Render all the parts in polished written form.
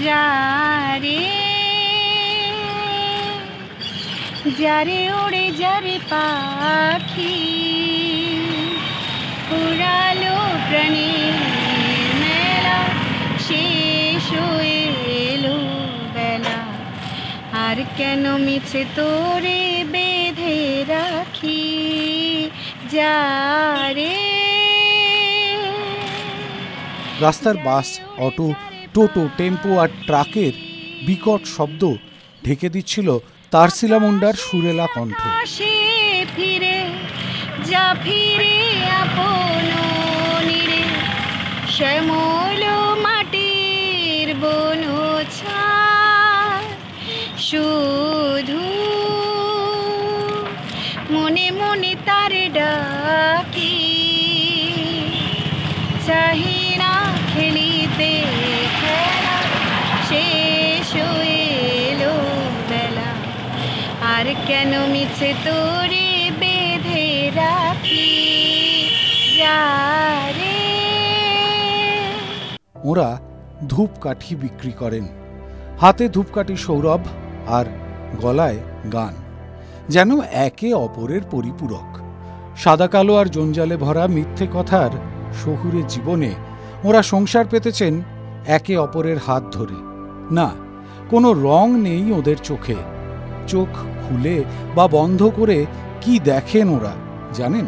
যারে যারে ওড়ে যারে পাখি উড়ালো প্রাণীর মেলা শেষ হয়ে এলো বেলা আর কেন মিছে তোরে বেঁধে রাখি যারে। রাস্তার বাস, অটো, টোটো, টেম্পো আর ট্রাকের বিকট শব্দ ঢেকে দিচ্ছিল তারশিলা মুন্ডার সুরেলা কণ্ঠ। ফিরে যা ফিরে আপন নিরে শ্যামল মাটির বনছায় শুধু মনে মনে তার ডাকি চাহি না খেলিতে খেলা শেষ হয়ে এলো বেলা আর কেন মিছে তোরে বেঁধে রাখি যারে। ওরা ধূপকাঠি বিক্রি করেন, হাতে ধূপকাঠি সৌরভ আর গলায় গান, যেন একে অপরের পরিপূরক। সাদা কালো আর জঞ্জালে ভরা মিথ্যে কথার শহুরে জীবনে ওরা সংসার পেতেছেন একে অপরের হাত ধরে। না, কোনো রং নেই ওদের চোখে। চোখ খুলে বা বন্ধ করে কি দেখেন ওরা জানেন?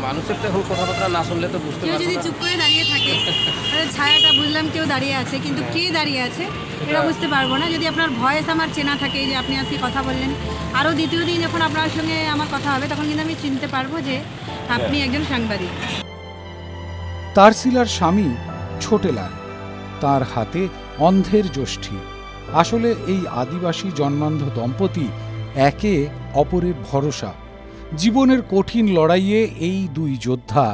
মানুষের তো এখন কথাবার্তা না শুনলে তো বুঝতে পারবে না। যদি চুপ করে দাঁড়িয়ে থাকে ছায়াটা বুঝলাম কেউ দাঁড়িয়ে আছে, কিন্তু কে দাঁড়িয়ে আছে এটা বুঝতে পারবো না। যদি আপনার ভয়েস আমার চেনা থাকে, যে আপনি আজকে কথা বললেন, আরও দ্বিতীয় দিন যখন আপনার সঙ্গে আমার কথা হবে তখন কিন্তু আমি চিনতে পারবো যে আপনি একজন সাংবাদিক। তারশিলার স্বামী ছোটেলাল, তার হাতে অন্ধের যষ্ঠী। আসলে এই আদিবাসী জন্মান্ধ দম্পতি একে অপরের ভরসা। জীবনের কঠিন লড়াইয়ে এই দুই যোদ্ধা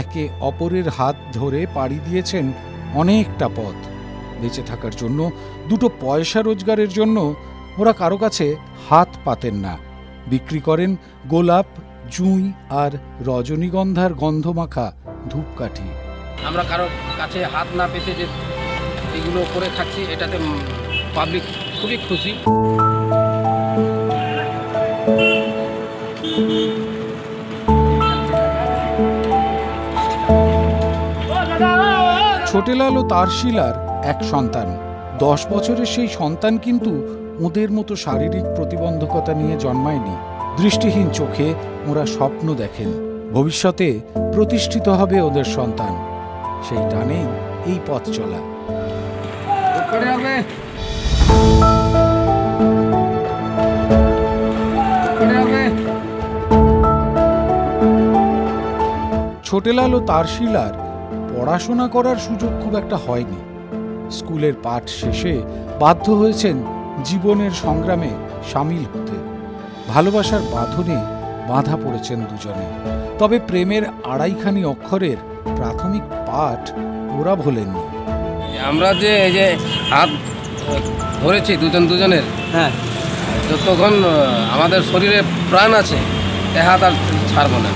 একে অপরের হাত ধরে পাড়ি দিয়েছেন অনেকটা পথ। বেঁচে থাকার জন্য, দুটো পয়সা রোজগারের জন্য ওরা কারো কাছে হাত পাতেন না। বিক্রি করেন গোলাপ, জুঁই আর রজনীগন্ধার গন্ধমাখা ধূপকাঠি। আমরা কারো কাছে হাত না পেতে যে এগুলো করে খাচ্ছি, এটাতে পাবলিক খুবই খুশি। ছোটেলাল ও তারশিলার এক সন্তান। 10 বছরের সেই সন্তান কিন্তু ওদের মতো শারীরিক প্রতিবন্ধকতা নিয়ে জন্মায়নি। দৃষ্টিহীন চোখে ওরা স্বপ্ন দেখেন, ভবিষ্যতে প্রতিষ্ঠিত হবে ওদের সন্তান। সেই টানেই এই পথ চলা। ছোটেলাল ও তারশিলার পড়াশোনা করার সুযোগ খুব একটা হয়নি। স্কুলের পাঠ শেষে বাধ্য হয়েছেন জীবনের সংগ্রামে সামিল হতে। ভালোবাসার বাঁধনে বাঁধা পড়েছেন দুজনে। তবে প্রেমের আড়াইখানি অক্ষরের প্রাথমিক পাঠ ওরা ভোলেননি। আমরা যে এই যে হাত ধরেছি দুজনের, হ্যাঁ, যতক্ষণ আমাদের শরীরে প্রাণ আছে এ হাত আর ছাড়বো না।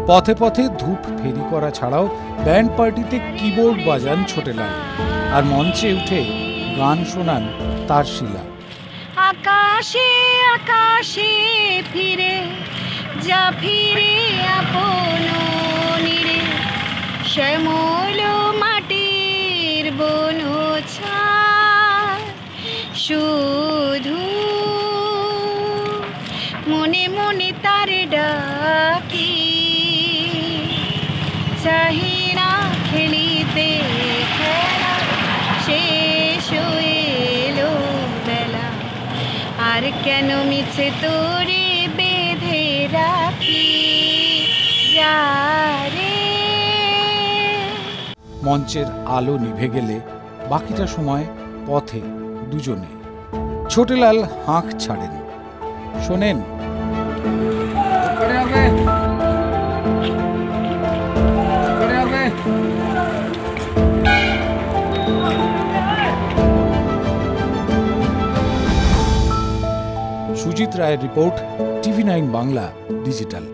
পথে পথে ধূপ ফেরি করা ছাড়াও ব্যান্ড পার্টিতে কিবোর্ড বাজান ছোটেলাল, আর মঞ্চে উঠে গান শোনান তারশিলা। আকাশে আকাশে ফিরে যা ফিরে আপন নিরে শ্যামল মাটির বনছায় শুধু মনে মনে তার ডাকি চাহি না খেলিতে খেলা শেষ হয়ে এলো বেলা আর কেন মিছে তোরে বেঁধে রাখি যারে। মঞ্চের আলো নিভে গেলে বাকিটা সময় পথে দুজনে। ছোটেলাল হাঁক ছাড়েন, শোনেন। সুজিত রায়ের রিপোর্ট, TV9 বাংলা ডিজিটাল।